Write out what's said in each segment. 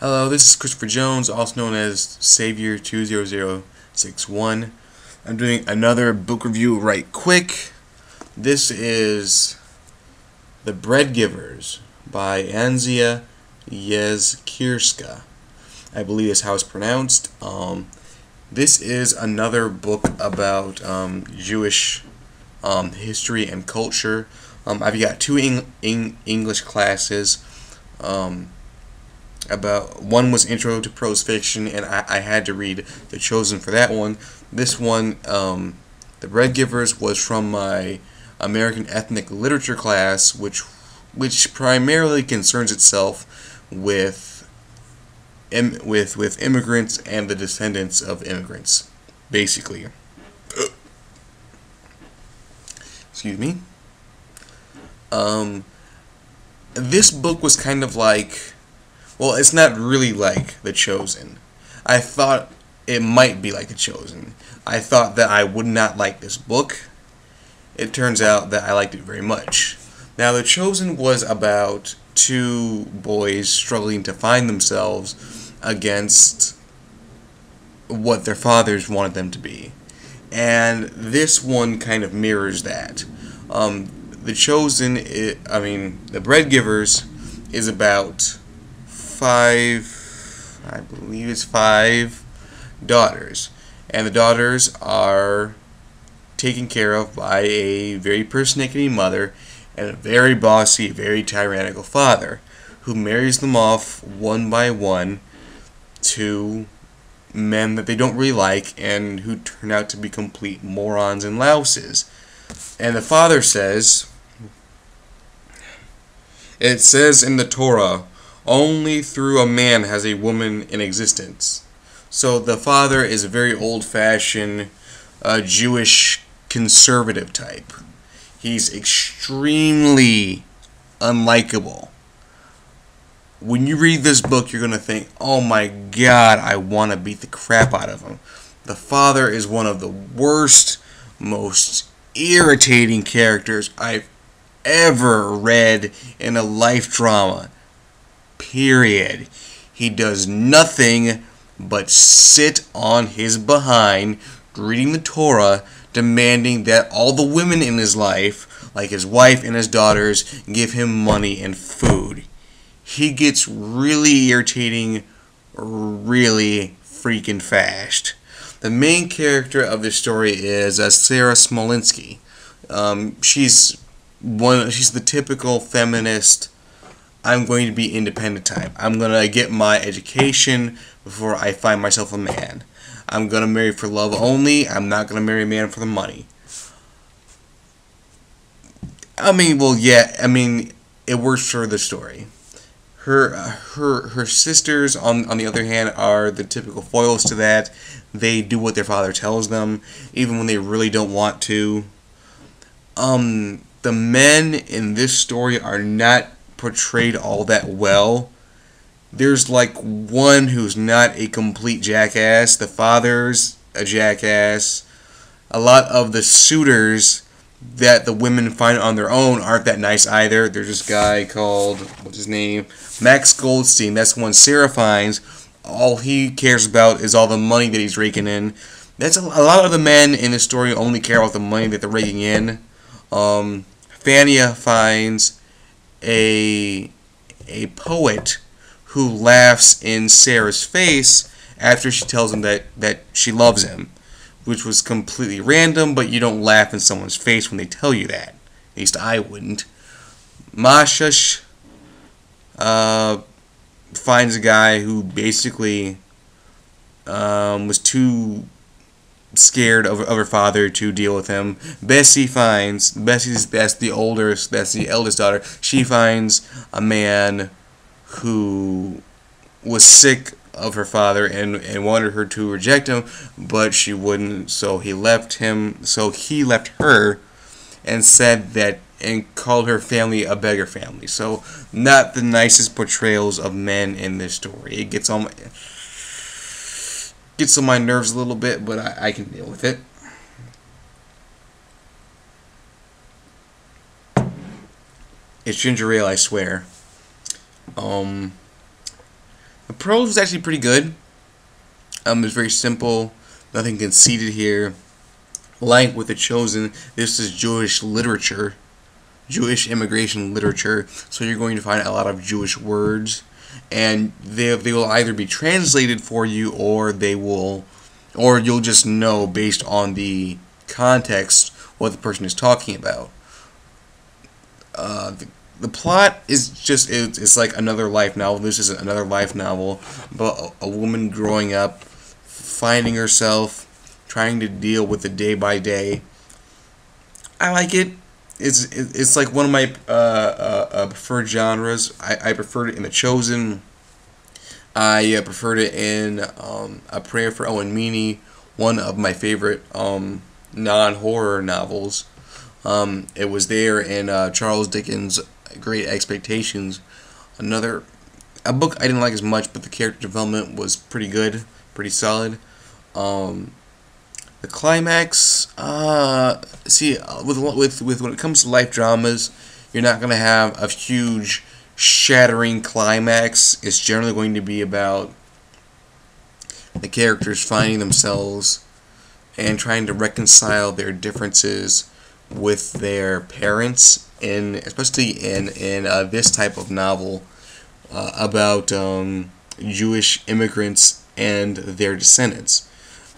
Hello, this is Christopher Jones, also known as Savior20061. I'm doing another book review right quick. This is The Bread Givers by Anzia Yezkirska. I believe is how it's pronounced. This is another book about Jewish history and culture. I've got two English classes. About one was Intro to Prose Fiction, and I had to read The Chosen for that one. This one, The Bread Givers, was from my American Ethnic Literature class, which primarily concerns itself with immigrants and the descendants of immigrants, basically. Excuse me. This book was kind of like, well, it's not really like The Chosen. I thought it might be like The Chosen. I thought that I would not like this book. It turns out that I liked it very much. Now, The Chosen was about two boys struggling to find themselves against what their fathers wanted them to be. And this one kind of mirrors that. The Chosen, The Bread Givers is about five daughters, and the daughters are taken care of by a very persnickety mother and a very bossy, very tyrannical father, who marries them off one by one to men that they don't really like and who turn out to be complete morons and louses. And the father says, it says in the Torah, only through a man has a woman in existence. So the father is a very old-fashioned Jewish conservative type. He's extremely unlikable. When you read this book, you're going to think, oh my god, I want to beat the crap out of him. The father is one of the worst, most irritating characters I've ever read in a life drama. Period. He does nothing but sit on his behind, reading the Torah, demanding that all the women in his life, like his wife and his daughters, give him money and food. He gets really irritating really freaking fast. The main character of this story is Sarah Smolinski. She's the typical feminist, I'm going to be independent type. I'm going to get my education before I find myself a man. I'm going to marry for love only. I'm not going to marry a man for the money. It works for the story. Her sisters, on the other hand, are the typical foils to that. They do what their father tells them, even when they really don't want to. The men in this story are not portrayed all that well. There's like one who's not a complete jackass. The father's a jackass. A lot of the suitors that the women find on their own aren't that nice either. There's this guy called, what's his name? Max Goldstein. That's one Sarah finds. All he cares about is all the money that he's raking in. That's a lot of the men in the story only care about the money that they're raking in. Fania finds a poet who laughs in Sarah's face after she tells him that she loves him, which was completely random, but you don't laugh in someone's face when they tell you that. At least I wouldn't. Masha finds a guy who basically was too scared of her father to deal with him. Bessie's the eldest daughter. She finds a man who was sick of her father and wanted her to reject him, but she wouldn't, so he left her and said that, and called her family a beggar family. So not the nicest portrayals of men in this story. It gets on my nerves a little bit, but I can deal with it. It's ginger ale, I swear. The prose was actually pretty good. It's very simple, nothing conceited here. Like with The Chosen, this is Jewish literature, Jewish immigration literature, so you're going to find a lot of Jewish words, and they will either be translated for you, or you'll just know based on the context what the person is talking about. The plot is just it's like another life novel. This is another life novel about a woman growing up, finding herself, trying to deal with the day by day. I like it. It's like one of my preferred genres. I preferred it in The Chosen. I preferred it in A Prayer for Owen Meany, one of my favorite non-horror novels. It was there in Charles Dickens' Great Expectations. A book I didn't like as much, but the character development was pretty good, pretty solid. The climax, with when it comes to life dramas, you're not gonna have a huge shattering climax. It's generally going to be about the characters finding themselves and trying to reconcile their differences with their parents, especially in this type of novel about Jewish immigrants and their descendants.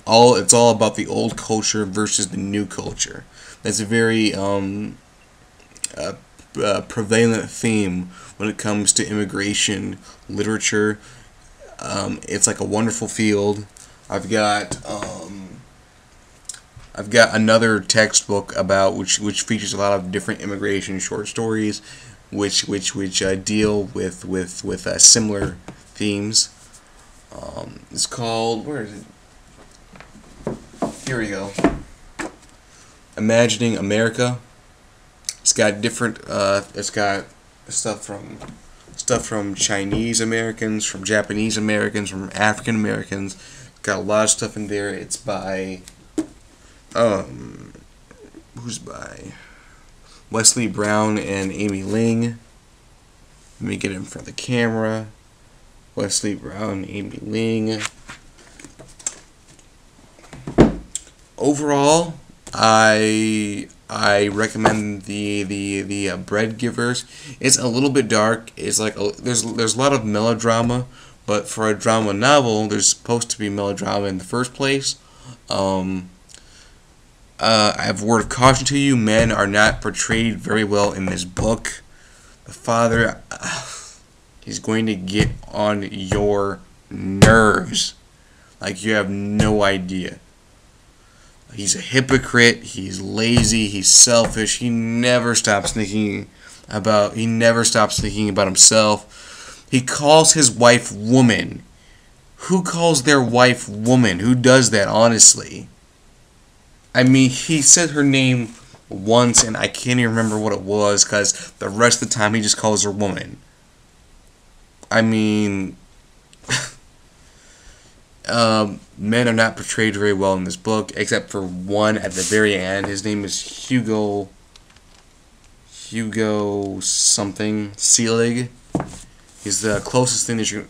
It's all about the old culture versus the new culture. That's a very prevalent theme when it comes to immigration literature. It's like a wonderful field. I've got another textbook about which features a lot of different immigration short stories, which deal with similar themes. It's called, where is it? Here we go. Imagining America. It's got different. It's got stuff from Chinese Americans, from Japanese Americans, from African Americans. It's got a lot of stuff in there. It's by who's by Wesley Brown and Amy Ling. Let me get it in front of the camera. Wesley Brown, Amy Ling. Overall, I recommend the Bread Givers. It's a little bit dark. It's like there's a lot of melodrama, but for a drama novel, there's supposed to be melodrama in the first place. I have a word of caution to you: men are not portrayed very well in this book. The father, he's going to get on your nerves, like you have no idea. He's a hypocrite, he's lazy, he's selfish, he never stops thinking about himself. He calls his wife woman. Who calls their wife woman? Who does that, honestly? I mean, he said her name once and I can't even remember what it was, because the rest of the time he just calls her woman. I mean, men are not portrayed very well in this book, except for one at the very end. His name is Hugo something Selig. He's the closest thing that you.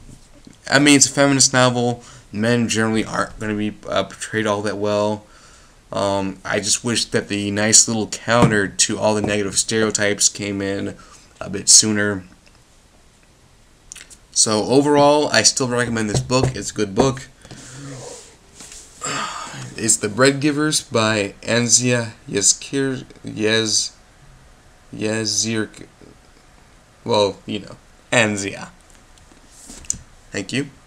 I mean, it's a feminist novel. Men generally aren't going to be portrayed all that well. I just wish that the nice little counter to all the negative stereotypes came in a bit sooner. So overall, I still recommend this book. It's a good book. It's The Bread Givers by Anzia Yezir. Well, Anzia. Thank you.